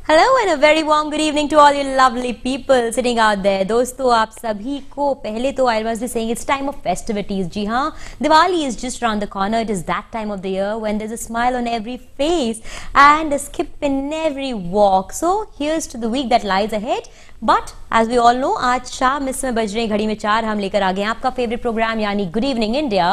Hello and a very warm good evening to all you lovely people sitting out there. दोस्तों आप सभी को पहले तो I must be saying it's time of festivities. जी हाँ, Diwali is just around the corner. It is that time of the year when there's a smile on every face and a skip in every walk. So here's to the week that lies ahead. But as we all know, आज शाम miss में बज रहे घड़ी में 4 हम लेकर आ गए आपका फेवरेट प्रोग्राम यानी good evening India.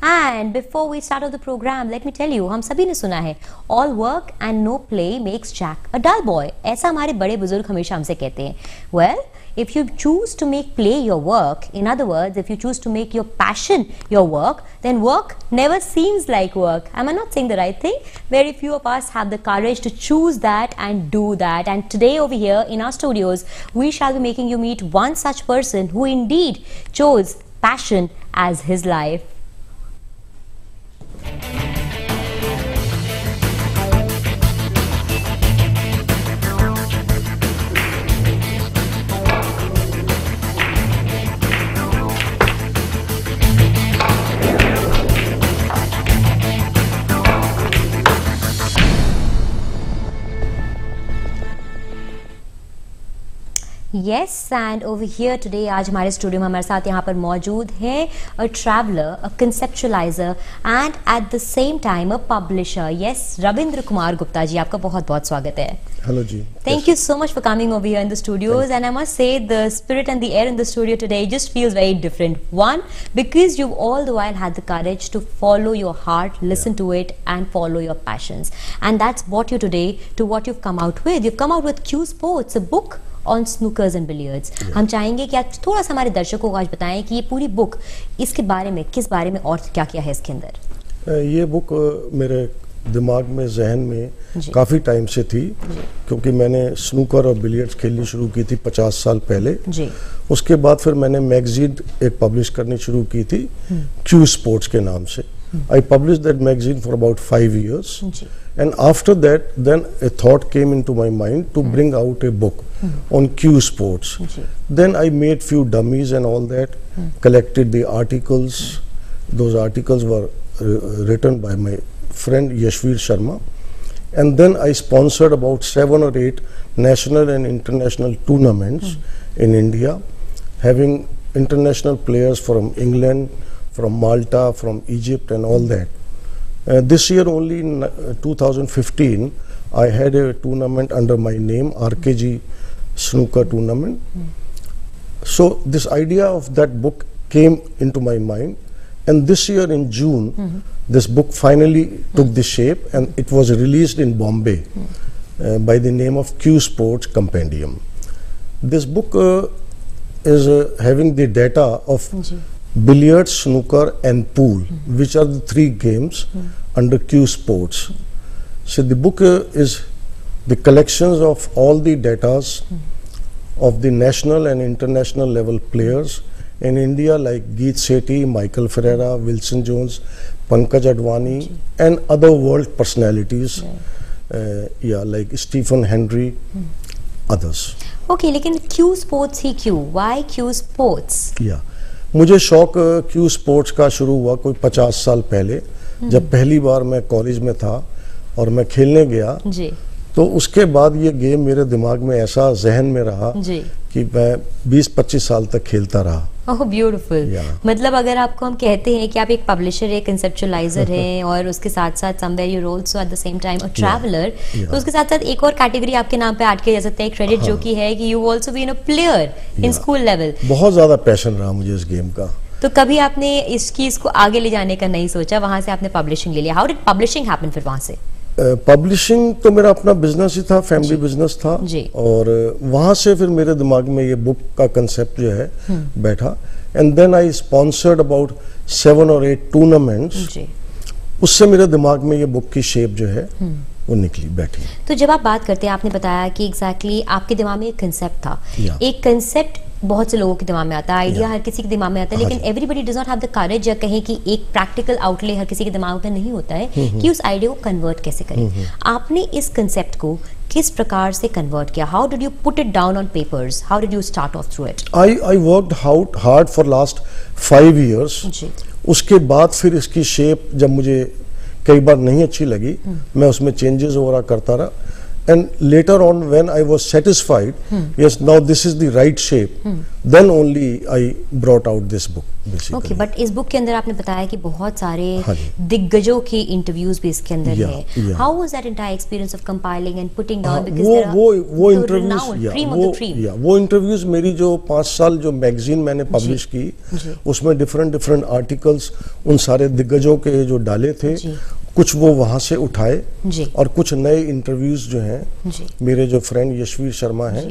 And before we start of the programme let me tell you, हम सभी ने सुना है all work and no play makes Jack a dull boy. ऐसा हमारे बड़े बुजुर्ग हमेशा हमसे कहते हैं. Well, if you choose to make play your work, in other words, if you choose to make your passion your work, then work never seems like work. Am I not saying the right thing? Very few of us have the courage to choose that and do that. And today over here in our studios, we shall be making you meet one such person who indeed chose passion as his life. Yes, and over here today आज हमारे studio में हमारे साथ यहाँ पर मौजूद हैं a traveler, a conceptualizer and at the same time a publisher. Yes, Ravindra Kumar Gupta ji, आपका बहुत बहुत स्वागत है. Hello ji. Thank you so much for coming over here in the studios, and I must say the spirit and the air in the studio today just feels very different. One, because you've all the while had the courage to follow your heart, listen to it and follow your passions, and that's brought you today to what you've come out with. You've come out with Q Sports, a book on snookers and billiards. हम चाहेंगे कि आप थोड़ा सा हमारे दर्शकों को आज बताएं कि ये पूरी बुक इसके बारे में, किस बारे में और क्या क्या है इसके अंदर. ये बुक मेरे दिमाग में, जहन में काफ़ी टाइम से थी, क्योंकि मैंने स्नूकर और बिलियर्ड्स खेलनी शुरू की थी 50 साल पहले जी. उसके बाद फिर मैंने मैगजीन एक पब्लिश करनी शुरू की थी क्यू स्पोर्ट्स के नाम से. I published that magazine for about 5 years. And after that, then a thought came into my mind to bring out a book on Q Sports. Then I made few dummies and all that, collected the articles. Those articles were written by my friend Yashveer Sharma. And then I sponsored about 7 or 8 national and international tournaments in India, having international players from England, from Malta, from Egypt and all that. This year only in 2015, I had a tournament under my name, RKG Snooker Tournament. So this idea of that book came into my mind, and this year in June, this book finally took the shape and it was released in Bombay by the name of Q Sports Compendium. This book is having the data of billiards, snooker and pool, which are the 3 games under Q Sports. So the book is the collections of all the datas of the national and international level players in India, like Geet Sethi, Michael Ferreira, Wilson Jones, Pankaj Advani and other world personalities, like Stephen Hendry, others. Okay, लेकिन Q Sports ही क्यों? Why Q Sports? मुझे शौक Q sports का शुरू हुआ कोई 50 साल पहले, जब पहली बार मैं कॉलेज में था और मैं खेलने गया जी. तो उसके बाद ये गेम मेरे दिमाग में ऐसा जहन में रहा जी. कि मैं 20-25 साल तक खेलता रहा. Oh beautiful. मतलब अगर आपको हम कहते हैं कि आप एक पब्लिशर, एक कंसेप्चुअलाइजर हैं और उसके साथ साथ somewhere you also at the same time a traveller, तो उसके साथ साथ एक और कैटेगरी आपके नाम पे ऐड किया जा सकता है, क्रेडिट जो कि है कि you also been a player in school level. बहुत ज्यादा पैशन रहा मुझे इस गेम का. तो कभी आपने इस चीज को आगे ले जाने का नहीं सोचा, वहां से आपने पब्लिशिंग ले लिया. हाउ डिड पब्लिशिंग हैपन फिर वहां से? पब्लिशिंग तो मेरा अपना बिजनेस ही था, फैमिली बिजनेस था जी. और वहां से फिर मेरे दिमाग में ये बुक का कंसेप्ट जो है बैठा. And then I sponsored about 7 or 8 tournaments. उससे मेरे दिमाग में ये बुक की शेप जो है वो निकली, बैठी. तो जब आप बात करते हैं, आपने बताया कि एग्जैक्टली आपके दिमाग में एक कंसेप्ट था. एक कंसेप्ट बहुत से लोगों के दिमाग में आता है, आइडिया हर किसी के दिमाग में आता है, लेकिन everybody does not have the courage, या कहें कि एक प्रैक्टिकल आउटले हर किसी के दिमाग में नहीं होता है कि उस आइडिया को कन्वर्ट कैसे करें. आपने इस कंसेप्ट को किस प्रकार से कन्वर्ट किया? How did you put it down on papers? How did you start of through it? I worked hard for last 5 years. उसके बाद फिर इसकी शेप जब मुझे कई बार नहीं अच्छी लगी, मैं उसमें चेंजेस वगैरह करता रहा. And later on, when I was satisfied, yes, now this is the right shape, then only I brought out this book, basically. Okay, but इस बुक के अंदर आपने बताया कि बहुत सारे दिग्गजों के इंटरव्यूज भी इसके अंदर है. How was that entire experience of compiling and putting down? Because वो इंटरव्यूज, वो इंटरव्यूज मेरी जो 5 साल जो मैगजीन मैंने पब्लिश की, उसमें डिफरेंट आर्टिकल्स उन सारे दिग्गजों के जो डाले थे, कुछ वो वहां से उठाए और कुछ नए इंटरव्यूज जो हैं मेरे जो फ्रेंड यशवीर शर्मा हैं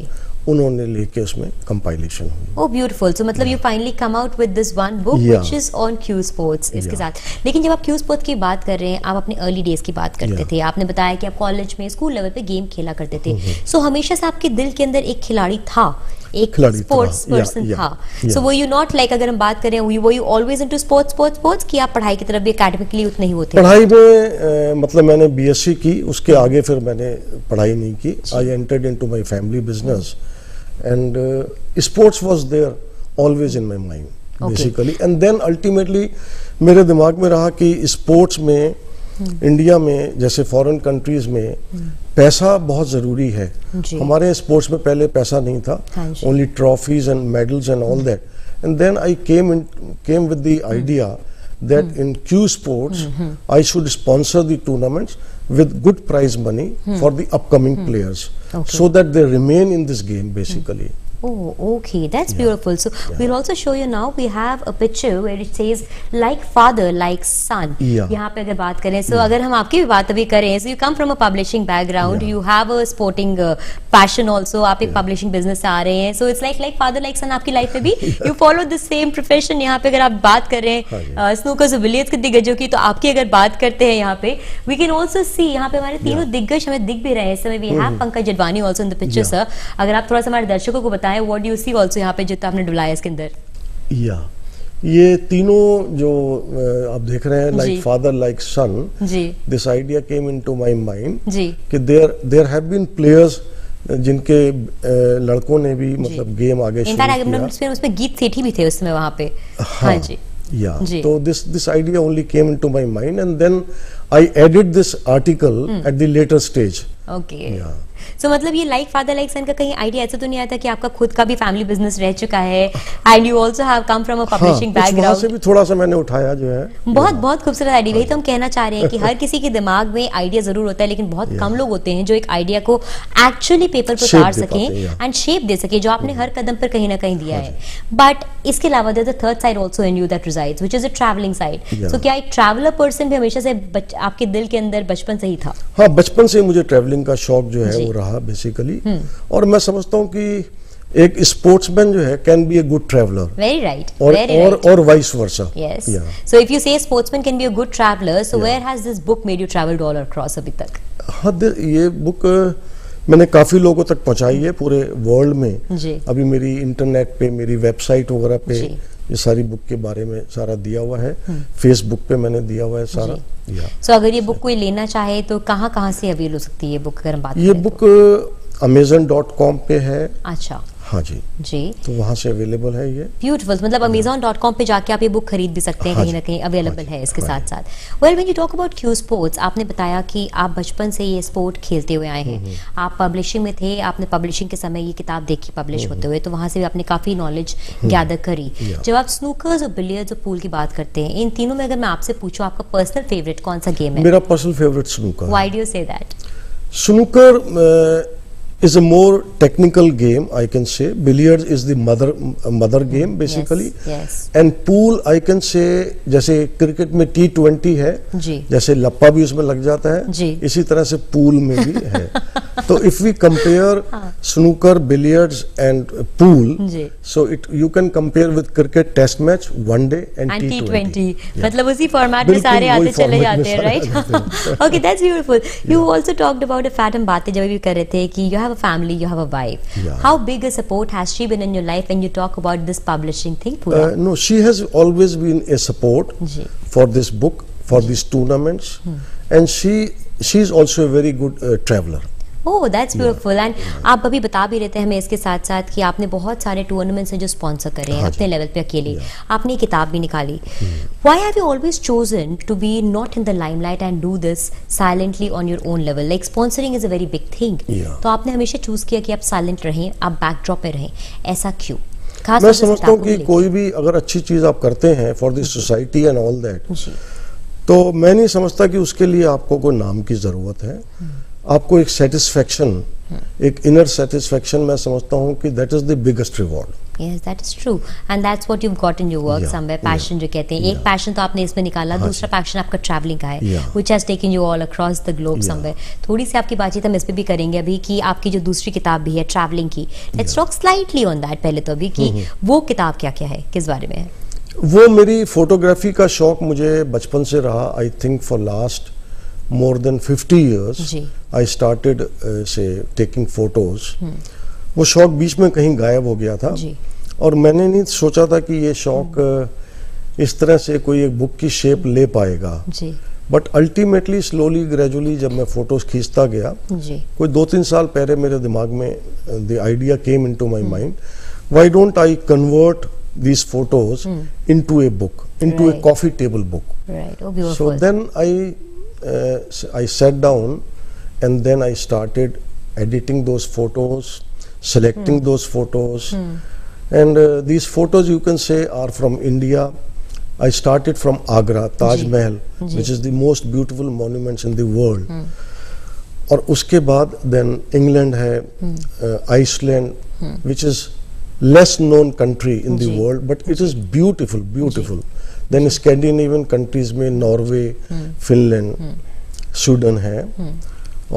उन्होंने लेके उसमें कंपाइलेशन हुई. ओह ब्यूटीफुल. सो मतलब you finally come out with this one book which is on cue sports इसके साथ. लेकिन जब आप क्यू स्पोर्ट्स की बात कर रहे हैं, आप अपने अर्ली डेज की बात करते थे, आपने बताया कि आप कॉलेज में स्कूल लेवल पे गेम खेला करते थे. सो हमेशा से आपके दिल के अंदर एक खिलाड़ी था, एक स्पोर्ट्स पर्सन था. सो वो यू नॉट लाइक, अगर हम बात करें, वो यू ऑलवेज इनटू स्पोर्ट्स कि आप पढ़ाई की तरफ भी एकेडमिकली उतने ही होते? पढ़ाई में मतलब मैंने बीएससी की, उसके आगे फिर मैंने पढ़ाई नहीं की. I entered into my family business and sports was there always in my mind basically. And then ultimately मेरे दिमाग में रहा कि स्पोर्ट्स में इंडिया में जैसे फॉरेन कंट्रीज में पैसा बहुत जरूरी है. हमारे स्पोर्ट्स में पहले पैसा नहीं था, only trophies and medals and all that. And then I came with the idea that in Q Sports I should sponsor the tournaments with good prize money for the upcoming players, so that they remain in this game basically. Oh, okay, that's beautiful. So we'll also show you now. We have a picture where it says like father, like son. यहाँ पे अगर बात करें, so अगर हम आपकी भी बात अभी करें, so you come from a publishing background, you have a sporting passion also. आप एक publishing business से आ रहे हैं, so it's like father, like son. आपकी लाइफ में भी you follow the same profession. यहाँ पे अगर आप बात करें स्नूकर्स और बिलियर्ड्स के दिग्गजों की, तो आपकी अगर बात करते हैं यहाँ पे, we can also see यहाँ पे हमारे तीनों दिग्गज हमें दिख भी रहे हैं इस समय. We have Pankaj Advani also in the picture, sir. अगर आप थोड़ा सा हमारे दर्शकों को बताएं, what do you see also यहाँ पे जो आपने डुलाया इसके अंदर? ये तीनों जो आप देख रहे हैं, like father like son, this idea came into my mind कि there have been players जिनके लड़कों ने भी मतलब गेम आगे शुरू किया. उसमें गीत सेठी भी थे उसमें वहाँ पे. हाँ जी. तो this idea only came into my mind, and then I added this article at the later stage. Okay. So मतलब ये लाइक फादर लाइक सन का कहीं आइडिया ऐसा तो नहीं आता कि आपका खुद का भी फैमिली बिजनेस रह चुका है, and you also have come from a publishing background? वहाँ से भी थोड़ा सा मैंने उठाया जो है. बहुत खूबसूरत आइडिया. यही तो हम कहना चाह रहे हैं कि हर किसी के दिमाग में आइडिया जरूर होता है, लेकिन बहुत कम लोग होते हैं जो एक आइडिया को एक्चुअली पेपर पर उतार सकें एंड शेप दे सके, जो आपने हर कदम पर कहीं ना कहीं दिया है. बट इसके अलावा there is a third side also in you that resides, which is a travelling side. So क्या एक ट्रैवलर पर्सन भी हमेशा से आपके दिल के अंदर बचपन से ही था? हाँ, बचपन से मुझे ट्रैवलिंग का शौक जो है वो रहा बेसिकली. और मैं समझता हूँ कि एक स्पोर्ट्समैन जो है can be a good traveller. Very right. और vice versa. Yes. So if you say sportsman can be a good traveller, so where has this book made you travelled all across अभी तक? हाँ, ये book मैंने काफी लोगों तक पहुंचाई है पूरे वर्ल्ड में. अभी मेरी इंटरनेट पे, मेरी वेबसाइट वगैरह पे ये सारी बुक के बारे में सारा दिया हुआ है. फेसबुक पे मैंने दिया हुआ है सारा. सो अगर ये बुक कोई लेना चाहे तो कहाँ से अवेल हो सकती है ये बुक? अगर हम बात ये बुक amazon.com पे है. अच्छा. हाँ जी. तो वहाँ से अवेलेबल है ये. ब्यूटीफुल. मतलब amazon.com पे जाके आप ये बुक खरीद भी सकते हैं. कहीं ना कहीं अवेलेबल है इसके साथ साथ. Well when you talk about Q sports, आपने बताया कि आप बचपन से ये स्पोर्ट खेलते हुए आए हैं. आप पब्लिशिंग में थे, आपने पब्लिशिंग के समय ये किताब देखी पब्लिश होते हुए, तो वहाँ से भी आपने काफी नॉलेज गैदर करी. जब आप स्नूकर्स और बिलियर्ड्स और पूल की बात करते हैं, इन तीनों में अगर मैं आपसे पूछूं आपका पर्सनल फेवरेट कौन सा गेम है? मेरा personal favourite snooker. Why do you say that? Snooker is a more technical game, I can say. Billiards is the mother game basically. Yes. And pool I can say, जैसे cricket में T20 है, जैसे लप्पा भी उसमें लग जाता है, इसी तरह से पूल में भी है. तो if we compare snooker, billiards and pool, so you can compare with cricket test match, one day and T20. मतलब उसी फॉर्मेट में सारे आते चले जाते हैं, right? Okay, that's beautiful. You also talked about a fact, हम बातें जब भी कर रहे थे कि you have a family, you have a wife. How big a support has she been in your life when you talk about this publishing thing? No, she has always been a support for this book, for these tournaments, and she is also a very good traveler. Oh that's beautiful. And आप अभी बता भी रहे थे हमें इसके साथ साथ कि आपने बहुत सारे टूर्नामेंट्स हैं जो स्पॉन्सर करे हैं अपने लेवल पे अकेले। आपने किताब भी निकाली। Why have you always chosen to be not in the limelight and do this silently on your own level? Like sponsoring is a very big thing, तो आपने हमेशा चूज किया कि आप साइलेंट रहें, आप बैकड्रॉप पे रहें, ऐसा क्यों? खास मैं समझता हूँ कि कोई भी अगर अच्छी चीज आप करते हैं for the society and all that, तो मैं नहीं समझता कि उसके लिए आपको कोई नाम की जरूरत है। आपको एक सेटिस्फेक्शन, एक इनर सेटिस्फेक्शन, मैं समझता हूँ कि that is the biggest reward. Yes, that is true, and that's what you've got in your work somewhere. Passion जो कहते हैं, एक पैशन तो आपने इसमें निकाला, दूसरा पैशन आपका ट्रैवलिंग का है, which has taken you all across the globe somewhere. थोड़ी सी आपकी बातचीत हम इस पे भी करेंगे अभी कि आपकी जो दूसरी किताब भी है ट्रैवलिंग की, let's talk slightly on that पहले तो अभी कि वो किताब क्या क्या है, किस बारे में है? वो मेरी फोटोग्राफी का शौक मुझे बचपन से रहा। I think for last more than 50 years I started say taking photos. वो शौक बीच में कहीं गायब हो गया था और मैंने नहीं सोचा था कि ये शौक इस तरह से कोई एक बुक की शेप ले पाएगा। बट अल्टीमेटली स्लोली ग्रेजुअली जब मैं फोटोज खींचता गया, कोई 2-3 साल पहले मेरे दिमाग में the idea came into my mind, why don't I convert these photos into a book, into a coffee table book. Right. Oh, beautiful. So then I sat down and then I started editing those photos, selecting those photos, and these photos you can say are from India. I started from Agra, Taj Mahal, which is the most beautiful monuments in the world. और उसके बाद then England है, Iceland, which is less known country in the world, but it is beautiful, beautiful. Then Scandinavian countries में Norway, Finland, Sweden है,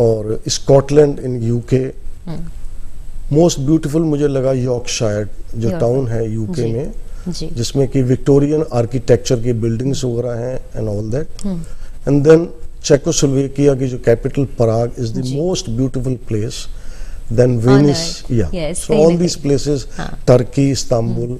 और Scotland in UK. Most beautiful मुझे लगा Yorkshire जो टाउन है यूके में, जिसमें कि विक्टोरियन आर्किटेक्चर की बिल्डिंग्स वगैरह हैं and all that. And then Czechoslovakia की जो capital Prague is the most beautiful place. Then Venice, so all these places, Turkey, Istanbul,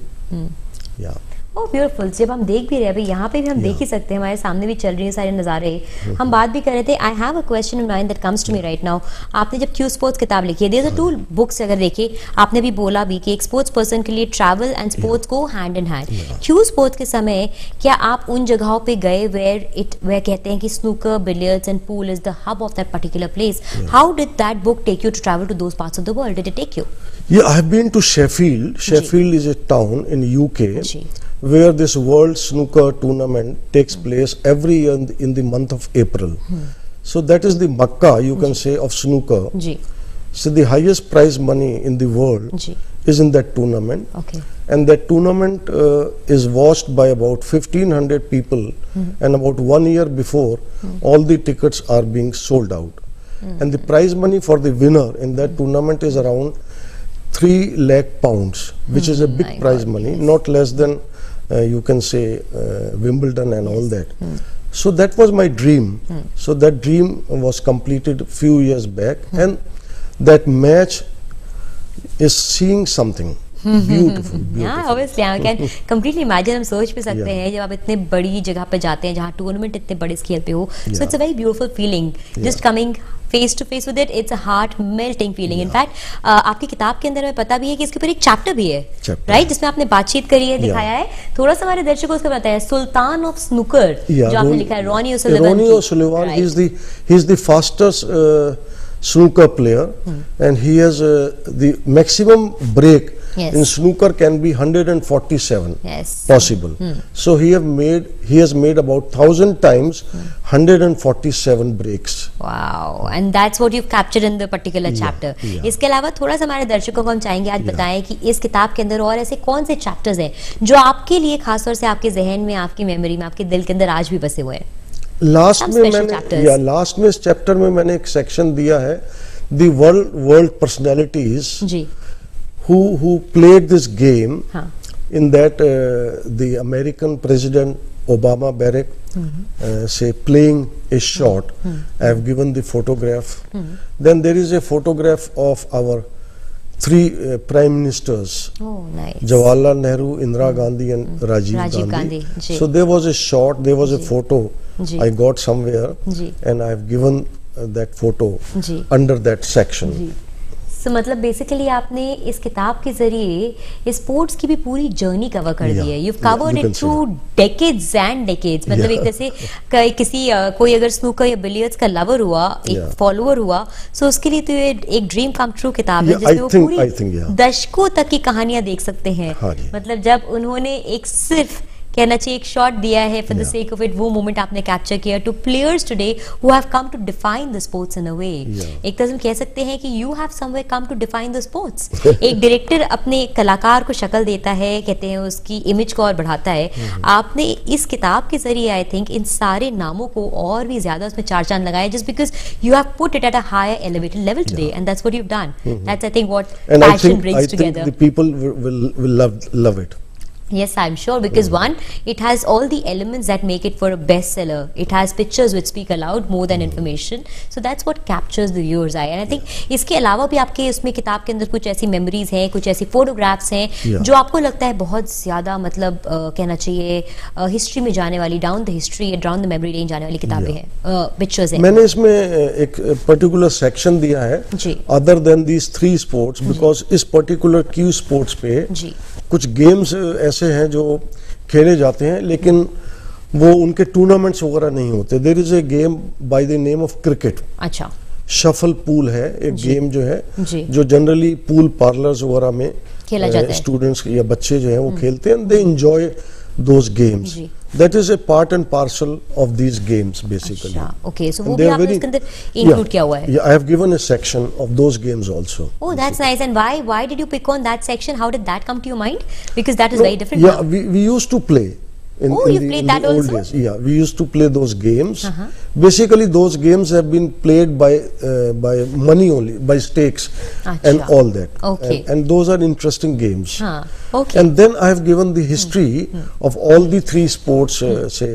Oh beautiful. जब हम देख भी रहे हैं अभी यहाँ पे भी हम देख ही सकते हैं, हमारे सामने भी चल रही है सारे नज़ारे। हम बात भी कर रहे थे। I have a question in mind that comes to me right now. आपने जब क्यू स्पोर्ट्स किताब लिखी है, देयर आर 2 बुक्स, अगर देखिए आपने भी बोला भी कि एक स्पोर्ट्स पर्सन के लिए ट्रैवल एंड स्पोर्ट्स को hand in hand. Q sports के समय क्या आप उन जगहों पे गए वेयर कहते हैं कि snooker, billiards and pool is the hub of that particular place? How did that book take you to travel to those parts of the world? Did it take you? Yeah, I have been to Sheffield. Sheffield is a town in UK where this World Snooker Tournament takes place every year in the month of April. So that is the Makkah, you can say, of snooker. So the highest prize money in the world is in that tournament. And that tournament is watched by about 1,500 people, and about 1 year before, all the tickets are being sold out. And the prize money for the winner in that tournament is around 3 lakh pounds, which is a big prize money, not less than you can say Wimbledon and all that. So that was my dream. So that dream was completed a few years back, and that match is seeing something beautiful. Yeah, obviously I can completely imagine. हम सोच भी सकते हैं जब आप इतने बड़ी जगह पे जाते हैं जहाँ टूर्नामेंट इतने बड़े स्केल पे हो. So it's a very beautiful feeling. Just coming face to face with it, it's a heart melting feeling. In fact, आपकी किताब के अंदर में पता भी है कि इसके ऊपर एक चैप्टर भी है, राइट, जिसमें आपने बातचीत करी है, दिखाया है. थोड़ा सा हमारे दर्शकों को बताया, सुल्तान ऑफ स्नूकर जो आपने लिखा है, Ronnie ओसुलिवन. He is the fastest snooker player, and he has the maximum break in snooker can be 147 possible. So he has made about 1,000 times 147 breaks. Wow, and that's what you've captured in the particular chapter. इसके अलावा थोड़ा सा हमारे दर्शकों को हम चाहेंगे आज बताएं कि इस किताब के अंदर और ऐसे कौन से चैप्टर्स हैं जो आपके लिए खासतौर से आपके जहन में, आपकी मेमोरी में, आपके दिल के अंदर आज भी बसे हुए हैं. लास्ट में इस चैप्टर में मैंने एक सेक्शन दिया है, the world personalities who played this game. In that the American President Obama Barack say playing a shot. I have given the photograph. Then there is a photograph of our 3 prime ministers. Oh, nice. Jawaharlal Nehru, Indira Gandhi and Rajiv Gandhi. So there was a shot, there was a photo I got somewhere, and I have given that photo under that section. So, मतलब basically आपने इस किताब के जरिए sports की भी पूरी journey cover कर दी है. You've covered it through decades and decades. मतलब एक तरह से किसी कोई अगर स्नूकर या बिलियर्ड्स का लवर हुआ, एक फॉलोअर हुआ, सो उसके लिए तो ये एक ड्रीम कम ट्रू किताब है जिसमें वो पूरी दशकों तक की कहानियां देख सकते हैं. मतलब जब उन्होंने एक सिर्फ कहना चाहिए एक शॉट दिया है for the sake of it, वो मोमेंट आपने कैप्चर किया two players today who have come to define the sports in a way. एक तरह से कह सकते हैं कि you have somewhere come to define the sports. एक डायरेक्टर अपने कलाकार को शक्ल देता है, कहते हैं उसकी इमेज को और बढ़ाता है. आपने इस किताब के जरिए आई थिंक इन सारे नामों को और भी ज्यादा उसमें चार चांद लगाया, just because you have put it at a higher elevated level today and that's what you have done. That's I think what passion brings together. The people will love it. Yes, I'm sure, because one, it has all the elements that make it for a bestseller. It has pictures which speak aloud more than information. So that's what captures the viewer's eye. And I think इसके अलावा भी आपके इसमें किताब के अंदर कुछ ऐसी मेमोरीज हैं, कुछ ऐसी फोटोग्राफ्स हैं जो आपको लगता है बहुत ज्यादा मतलब कहना चाहिए हिस्ट्री में जाने वाली, down the history, down the memory lane जाने वाली किताबें हैं, पिक्चर्स हैं. मैंने इसमें एक पर्टिकुलर सेक्शन दिया है other than these 3 sports, because इस पर्टिकुलर क्यू स्पोर्ट्स पे कुछ गेम्स ऐसे हैं जो खेले जाते हैं लेकिन वो उनके टूर्नामेंट्स वगैरह नहीं होते. There is a game by the name of cricket. अच्छा. शफल पूल है एक गेम जो है जो जनरली पूल पार्लर्स वगैरह में खेला जाता है. स्टूडेंट्स या बच्चे जो हैं वो खेलते हैं, they enjoy those games. That is a part and parcel of these games basically. Okay, so वो भी आपने इसके अंदर include किया हुआ है. Yeah, I have given a section of those games also. Oh, that's nice. And why did you pick on that section? How did that come to your mind? Because that is very different. Yeah, we used to play. You played that also? Old days. Yeah, we used to play those games. Basically, those games have been played by money only, by stakes and all that. Okay. And those are interesting games. Okay. And then I have given the history of all the 3 sports, say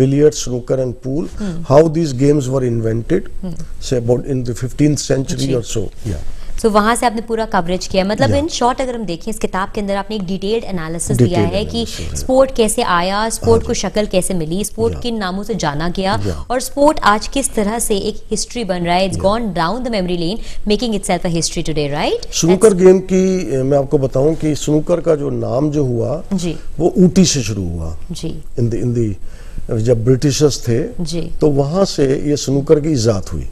billiards, snooker and pool, how these games were invented, say about in the 15th century or so. Yeah. So वहां से आपने पूरा coverage किया. मतलब in short अगर हम देखें इस किताब के अंदर आपने एक डिटेल्ड एनालिसिस दिया है कि स्पोर्ट कैसे आया, स्पोर्ट को शक्ल कैसे मिली, स्पोर्ट किन नामों से जाना गया और स्पोर्ट आज किस तरह से एक हिस्ट्री बन रहा है. It's gone down the memory lane making itself a history today, right. Snooker game की मैं आपको बताऊं कि स्नूकर का जो नाम जो हुआ वो ऊटी से शुरू हुआ. इन दी जब ब्रिटिशर्स थे तो वहां से ये स्नूकर की इजाद हुई.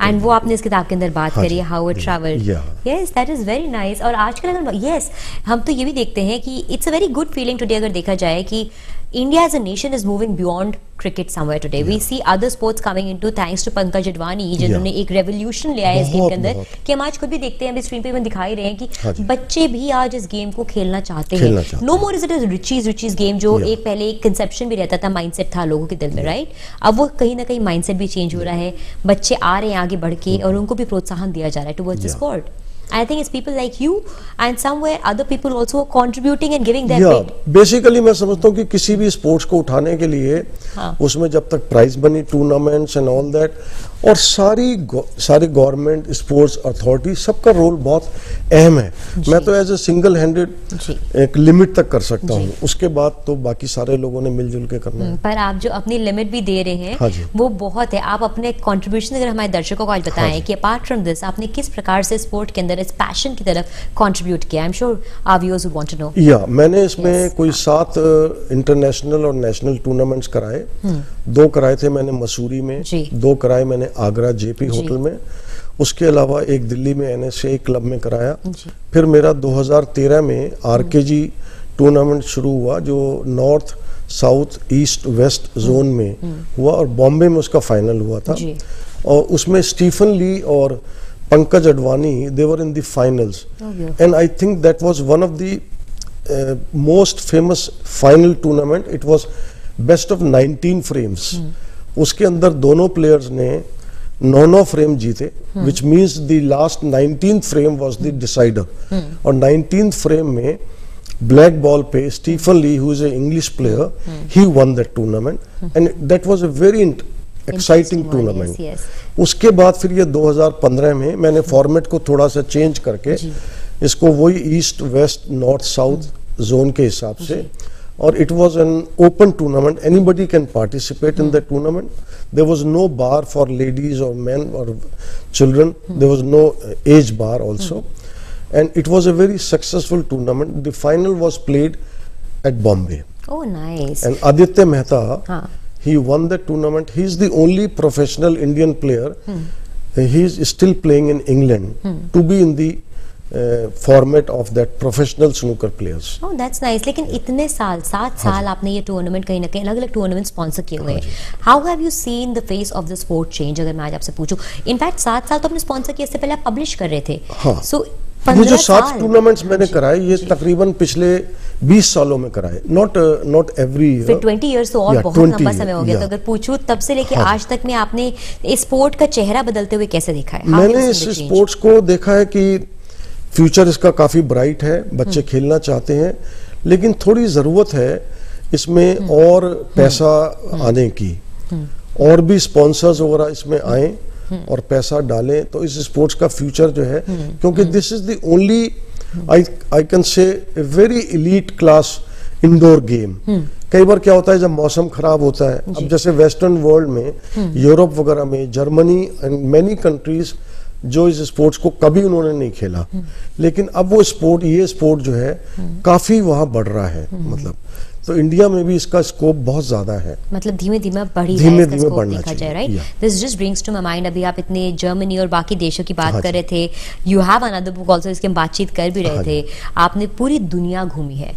एंड वो आपने इस किताब के अंदर बात करी है, how it travelled. Yes, that is very nice. और आजकल अगर हम तो ये भी देखते हैं कि it's a very good feeling today अगर देखा जाए कि India as a nation is moving beyond cricket somewhere today. We see other sports coming into thanks to Pankaj Advani जिन्होंने एक रेवोल्यूशन ले आया इस गेम के अंदर कि हम आज खुद भी देखते हैं, अभी स्क्रीन पे हम दिखाई रहे हैं कि बच्चे भी आज इस गेम को खेलना चाहते हैं. No more is it riches game जो एक पहले एक कंसेप्शन भी रहता था, माइंडसेट था लोगों के दिल में, राइट. अब वो कहीं ना कहीं माइंडसेट भी चेंज हो रहा है, बच्चे आ रहे हैं आगे बढ़ के और उनको भी प्रोत्साहन दिया जा रहा है towards the sport. I think it's people like you and somewhere other people also contributing and giving their bit. Basically मैं समझता हूँ कि किसी भी स्पोर्ट्स को उठाने के लिए उसमें जब तक प्राइज बनी, टूर्नामेंट्स एंड ऑल दैट, और सारी गवर्नमेंट, स्पोर्ट्स अथॉरिटी, सबका रोल बहुत अहम है. मैं तो एज ए सिंगल हैंडेड एक लिमिट तक कर सकता हूँ, उसके बाद तो बाकी सारे लोगों ने मिलजुल के करना है. पर आप जो अपनी लिमिट भी दे रहे हैं वो बहुत है. आप अपने कंट्रीब्यूशन अगर हमारे दर्शकों को आज बताएं कि अपार्ट फ्रॉम दिस आपने किस प्रकार से स्पोर्ट के अंदर इस पैशन की तरफ कंट्रीब्यूट किया. I am sure our viewers would want to know. या मैंने इसमें कोई 7 इंटरनेशनल और नेशनल टूर्नामेंट्स कराए. 2 कराए थे मैंने मसूरी में, 2 कराए मैंने आगरा जेपी होटल में, उसके अलावा एक दिल्ली में NSA क्लब में कराया. फिर मेरा 2013 में RKG टूर्नामेंट शुरू हुआ जो north, south, east, west zone में हुआ और बॉम्बे में उसका फाइनल हुआ था. और उसमें स्टीफन ली और Pankaj Advani, they were in the finals. And I think that was one of the most famous final tournament. It was best of 19 frames. उसके अंदर दोनों प्लेयर्स ने 9 फ्रेम जीते, which means the last 19th frame was the decider. और 19th frame में black ball पे Stephen Lee, who is an English player, he won that tournament. And that was a very exciting tournament. उसके बाद फिर ये 2015 में मैंने format को थोड़ा सा चेंज करके इसको वही east, west, north, south zone के हिसाब से और it was an open tournament, anybody can participate in that tournament. There was no bar for ladies or men or children. There was no age bar also, and it was a very successful tournament. The final was played at Bombay. Oh, nice. And Aditya Mehta, he won the tournament. He is the only professional Indian player. He is still playing in England to be in the format of that professional snooker players. Oh, that's nice. लेकिन इतने साल 7 साल आपने ये tournament कहीं ना कहीं अलग-अलग टूर्नामेंट स्पॉन्सर किए हुए हैं. How have you seen the face of the sport change? अगर मैं आज आपसे पूछूं, इनफैक्ट 7 साल तो आपने स्पॉन्सर किए, इससे पहले आप पब्लिश कर रहे थे. So ये जो 7 टूर्नामेंट्स मैंने कराए, ये तकरीबन पिछले 20 सालों में कराए. Not every year. फिर 20 years तो और बहुत लंबा समय हो गया. तो अगर पूछूं तब से लेके आज तक में आपने इस स्पोर्ट का चेहरा बदलते हुए कैसे देखा है? मैंने इस स्पोर्ट्स को देखा है कि फ्यूचर इसका काफी ब्राइट है, बच्चे खेलना चाहते हैं, लेकिन थोड़ी जरूरत है इसमें और पैसा आने की, और भी स्पॉन्सर्स वगैरह इसमें आए और पैसा डालें तो इस स्पोर्ट्स का फ्यूचर जो है, क्योंकि this is the only I can say very elite class indoor game. कई बार क्या होता है जब मौसम खराब होता है, अब जैसे वेस्टर्न वर्ल्ड में, यूरोप वगैरह में, जर्मनी एंड मेनी कंट्रीज जो इस स्पोर्ट्स को कभी उन्होंने नहीं खेला, लेकिन अब वो स्पोर्ट, ये स्पोर्ट जो है काफी वहां बढ़ रहा है. मतलब तो इंडिया में भी इसका स्कोप बहुत ज्यादा है, मतलब धीमे धीमे बढ़ना चाहिए. Right, this just brings to my mind, अभी आप इतने जर्मनी और बाकी देशों की बात कर रहे थे. You have another book also, इसकी हम बातचीत कर भी रहे थे. आपने पूरी दुनिया घूमी है.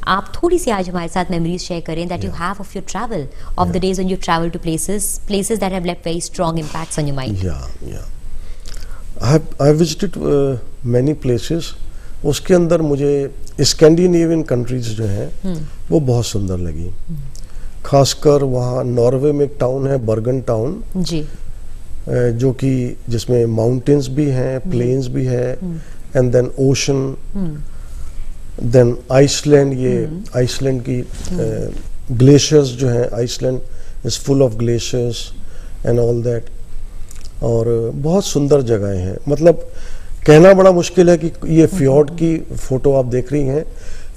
आप थोड़ी सी आज हमारे साथ मेमोरीज शेयर करें that you have of your travel, of the days when you travel to places that have left very strong impacts on your mind. I visited many places. उसके अंदर मुझे स्कैंडिनेवियन कंट्रीज जो हैं वो बहुत सुंदर लगी. खासकर वहाँ नॉर्वे में एक टाउन है बर्गन टाउन जी, जो कि जिसमें माउंटेन्स भी हैं, प्लेन्स भी है, and then ocean, then Iceland. ये आइसलैंड की ग्लेशियर्स जो हैं, Iceland is full of glaciers and all that. और बहुत सुंदर जगहें हैं. मतलब कहना बड़ा मुश्किल है कि ये फ्योर्ड की फोटो आप देख रही हैं.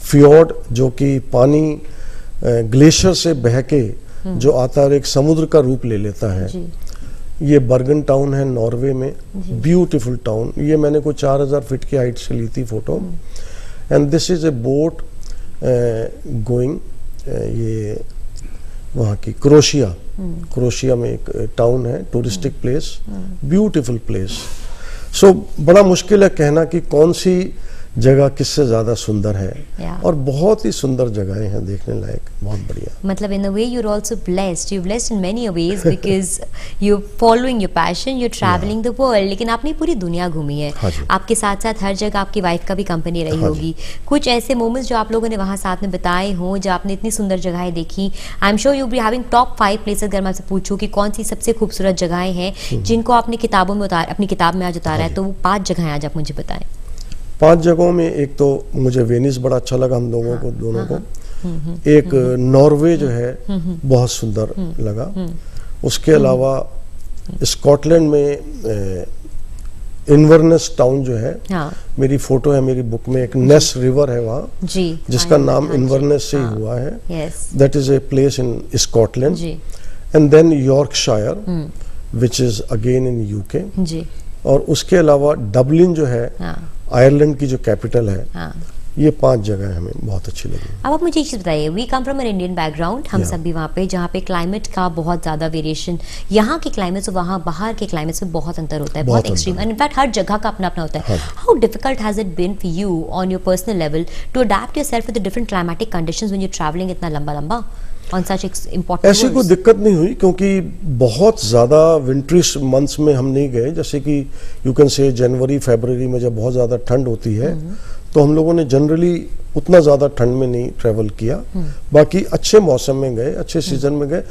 फ्योर्ड जो कि पानी ग्लेशियर से बह के जो आता है, एक समुद्र का रूप ले लेता है. ये बर्गन टाउन है नॉर्वे में, ब्यूटीफुल टाउन. ये मैंने कोई 4000 फीट की हाइट से ली थी photo. And this is a boat going, ये वहाँ की क्रोशिया में एक टाउन है, टूरिस्टिक प्लेस, ब्यूटीफुल प्लेस. सो बड़ा मुश्किल है कहना कि कौन सी जगह किससे ज्यादा सुंदर है, और बहुत ही सुंदर जगहें हैं देखने लायक, बहुत बढ़िया. मतलब in a way you are also blessed, you blessed in many ways because you following your passion, you travelling the world. लेकिन आपने पूरी दुनिया घूमी है. आपके साथ साथ हर जगह आपकी वाइफ का भी कंपनी रही होगी. कुछ ऐसे मोमेंट्स जो आप लोगों ने वहाँ साथ में बताए हों, जो आपने इतनी सुंदर जगहें देखी. आई am sure you be having top 5 places. अगर मैं आपसे पूछूं कि कौन सी सबसे खूबसूरत जगहें हैं जिनको आपने किताबों में अपनी किताब में आज उतारा है, तो वो 5 जगहें आज आप मुझे बताएं. 5 जगहों में एक तो मुझे वेनिस बड़ा अच्छा लगा हम लोगों को, दोनों को. एक नॉर्वे जो है बहुत सुंदर लगा. उसके अलावा स्कॉटलैंड में इन्वर्नेस टाउन जो है, मेरी फोटो है मेरी बुक में. एक नेस रिवर है वहाँ जिसका नाम इन्वर्नेस से ही हुआ है. That is a place in Scotland. And then Yorkshire which is again in UK. और उसके अलावा डबलिन जो है आयरलैंड की जो कैपिटल है. ये 5 जगह हमें बहुत अच्छी लगी. अब आप मुझे एक चीज बताइए, we come from an Indian background, हम सब भी वहाँ पे, जहाँ पे क्लाइमेट का बहुत ज्यादा वेरिएशन, यहाँ के क्लाइमेट से वहाँ बाहर के क्लाइमेट से बहुत अंतर होता है, बहुत एक्सट्रीम. एंड इनफैक्ट हर जगह का अपना अपना होता है. How difficult has it been for you on your personal level to adapt yourself with the different climatic conditions when you travelling इतना लंबा on such important ऐसी कोई दिक्कत नहीं हुई, क्योंकि बहुत ज़्यादा विंटरिश मंथ्स में हम नहीं गए. जैसे कि यू कैन से जनवरी फरवरी में जब बहुत ज़्यादा ठंड होती है, तो हम लोगों ने जनरली उतना ज़्यादा ठंड में नहीं ट्रैवल किया. बाकी अच्छे मौसम में गए, अच्छे सीजन में गए.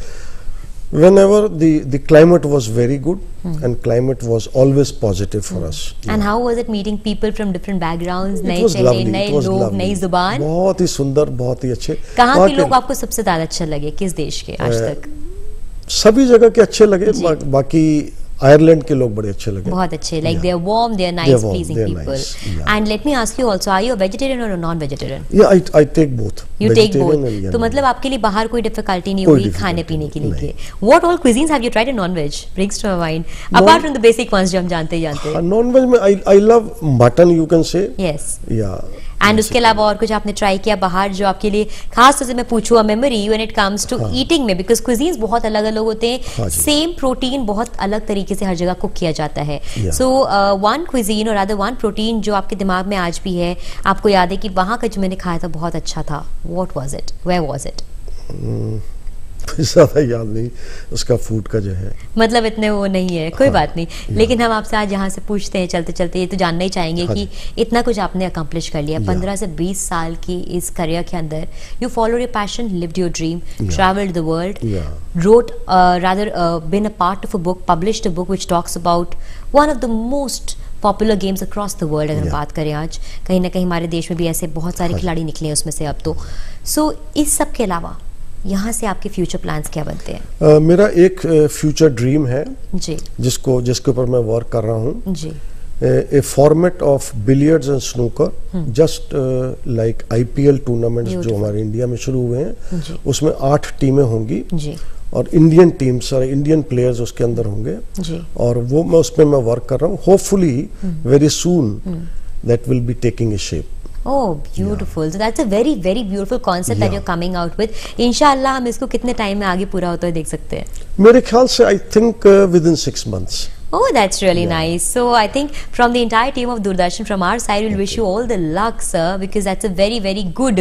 Whenever the climate was very good and climate was always positive for us. And how was it meeting people from different backgrounds? नए चेहरे, नए लोग, नई जुबान. बहुत ही सुंदर, बहुत ही अच्छे. कहाँ के लोग आपको सबसे ज्यादा अच्छे लगे, किस देश के आज तक? सभी जगह के अच्छे लगे. बाकी आयरलैंड के लोग बड़े अच्छे लगे, बहुत अच्छे, like they are warm, they are nice, pleasing people. And let me ask you also, are you a vegetarian or a non-vegetarian? Yeah, I take both. You take both. तो मतलब आपके लिए बाहर कोई डिफिकल्टी नहीं होगी खाने पीने के लिए? What all cuisines have you tried in non-veg? Brings to my mind. Apart from the basic ones जो हम जानते ही जानते हैं. Non-veg में I love mutton, you can say. Yes. Yeah. And उसके अलावा और कुछ आपने ट्राई किया बाहर जो आपके लिए खास तौर से मैं पूछूं a memory when it comes to eating में, बिकॉज क्विजीन्स बहुत अलग अलग होते हैं, सेम प्रोटीन बहुत अलग तरीके से हर जगह कुक किया जाता है. सो वन क्विजीन और अदर वन प्रोटीन जो आपके दिमाग में आज भी है, आपको याद है कि वहां का जो मैंने खाया था बहुत अच्छा था, what was it, where was it? ज्यादा याद नहीं उसका फूड का जो है, मतलब इतने वो नहीं है, कोई बात नहीं. लेकिन हम आपसे आज यहाँ से पूछते हैं चलते चलते, ये तो जानना ही चाहेंगे कि इतना कुछ आपने अकम्प्लिश कर लिया 15 से 20 साल की इस करियर के अंदर. You follow your passion, lived your dream, travelled the world, wrote rather been a part of a book, published a book which talks about one of the most popular games across the world. अगर हम बात करें आज, कहीं ना कहीं हमारे देश में भी ऐसे बहुत सारे खिलाड़ी निकले हैं उसमें से अब तो. सो इस सब के अलावा यहाँ से आपके फ्यूचर प्लान्स क्या बनते हैं? मेरा एक फ्यूचर ड्रीम है जी, जिसके ऊपर मैं वर्क कर रहा हूँ जी. A format of billiards and snooker, just like IPL tournaments जो हमारे इंडिया में शुरू हुए हैं, उसमें 8 टीमें होंगी जी. और इंडियन टीम्स और इंडियन प्लेयर्स उसके अंदर होंगे जी. और वो उसमें मैं वर्क कर रहा हूँ. Hopefully very soon that will be taking A shape. Oh, beautiful. So that's a very, very beautiful concept that you're coming out with. इंशाल्लाह हम इसको कितने टाइम में आगे पूरा होता है देख सकते हैं? मेरे ख्याल से I think within 6 months. Oh, that's really nice. So I think from the entire team of Doordarshan, from our side, we'll wish you all the luck, sir, because that's a very, very good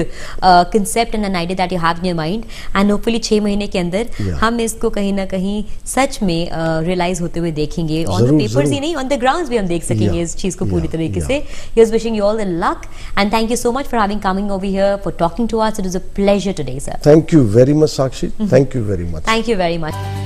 concept and an idea that you have in your mind. And hopefully 6 महीने के अंदर हम इसको कहीं ना कहीं सच में realise होते हुए देखेंगे. ऑन द पेपर्स ही नहीं, ऑन द ग्राउंड्स भी हम देख सकेंगे इस चीज को पूरी तरीके से. He was wishing you all the luck and thank you so much for having coming over here, for talking to us. It was a pleasure today, sir. Thank you very much, Sakshi. Thank you very much. Thank you very much.